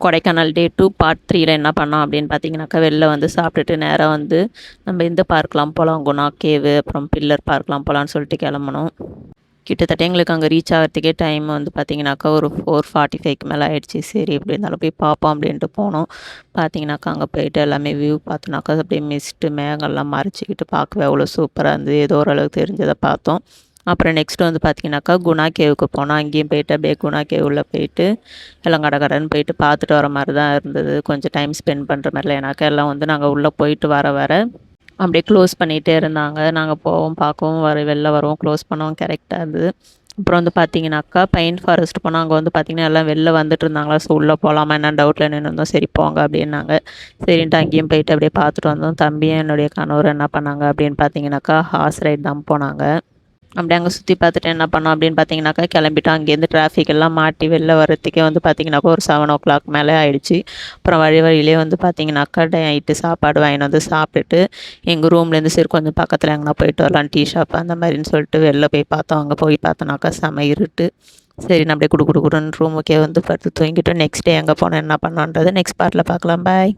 கொடைக்கானல் டே 2 part 3ல என்ன பண்ணோம் அப்படின்னு பார்த்தீங்கன்னாக்கா, வெளில வந்து சாப்பிட்டுட்டு நேரா வந்து நம்ம இந்த பார்க்லாம் போகலாம், குணா கேவு, அப்புறம் பில்லர் பார்க்லாம் போகலான்னு சொல்லிட்டு கிளம்புனோம். கிட்டத்தட்ட எங்களுக்கு அங்கே ரீச் ஆகிறதுக்கே டைம் வந்து பார்த்தீங்கன்னாக்கா, ஒரு 4:45க்கு மேலே ஆயிடுச்சு. சரி எப்படி இருந்தாலும் போய் பார்ப்போம் அப்படின்ட்டு போனோம். பார்த்தீங்கன்னாக்கா, அங்கே போயிட்டு எல்லாமே வியூ பார்த்தோன்னாக்கா, அப்படியே மிஸ்ட்டு மேகம்லாம் மறைச்சிக்கிட்டு பார்க்கவே அவ்வளோ சூப்பராக இருந்தது. ஏதோ ஓரளவுக்கு தெரிஞ்சதை பார்த்தோம். அப்புறம் நெக்ஸ்ட்டு வந்து பார்த்தீங்கன்னாக்கா, குணா கேவுக்கு போனோம். அங்கேயும் போயிட்டு அப்படியே குணா கேவ் உள்ள போயிட்டு எல்லாம் கடகடன்னு போயிட்டு பார்த்துட்டு வர மாதிரி தான் இருந்தது. கொஞ்சம் டைம் ஸ்பெண்ட் பண்ணுற மாதிரில. ஏன்னாக்கா எல்லாம் வந்து நாங்கள் உள்ளே போயிட்டு வர அப்படியே க்ளோஸ் பண்ணிகிட்டே இருந்தாங்க. நாங்கள் போவோம், பார்க்கவும், வெளில வருவோம், க்ளோஸ் பண்ணவும் கரெக்டாக இருந்தது. அப்புறம் வந்து பார்த்தீங்கன்னாக்கா, பைன் ஃபாரஸ்ட் போனோம். அங்கே வந்து பார்த்தீங்கன்னா எல்லாம் வெளில வந்துட்டு இருந்தாங்களா, ஸோ உள்ளே போகலாமா என்னன்னு டவுட்டில் நின்றுருந்தோம். சரி போங்க அப்படின்னாங்க. சரின்ட்டு அங்கேயும் போயிட்டு அப்படியே பார்த்துட்டு வந்தோம். தம்பியும் என்னுடைய கணவர் என்ன பண்ணாங்க அப்படின்னு பார்த்தீங்கன்னாக்கா, ஹார்ஸ் ரைட் தான் போனாங்க. அப்படியே அங்கே சுற்றி பார்த்துட்டு என்ன பண்ணோம் அப்படின்னு பார்த்தீங்கன்னாக்கா, கிளம்பிட்டோம். அங்கேருந்து டிராஃபிக் எல்லாம் மாட்டி வெளில வரத்துக்கே வந்து பார்த்தீங்கன்னாக்கா, ஒரு 7:00 மேலே ஆயிடுச்சு. அப்புறம் வழியிலே வந்து பார்த்தீங்கன்னாக்கா, நைட்டு சாப்பாடு வாங்கிட்டு வந்து சாப்பிட்டுட்டு எங்கள் ரூம்லேருந்து சரி கொஞ்சம் பக்கத்தில் எங்கன்னா போயிட்டு வரலாம், டீ ஷாப் அந்த மாதிரின்னு சொல்லிட்டு வெளில போய் பார்த்தோம். அங்கே போய் பார்த்தோன்னாக்கா செம இருட்டு. சரி நான் அப்படியே குடுன்னு ரூமுக்கே வந்து படுத்து தூங்கிட்டோம். நெக்ஸ்ட் டே எங்கே போனோம் என்ன பண்ணோன்றதை நெக்ஸ்ட் பார்ட்டில் பார்க்கலாம். பாய்.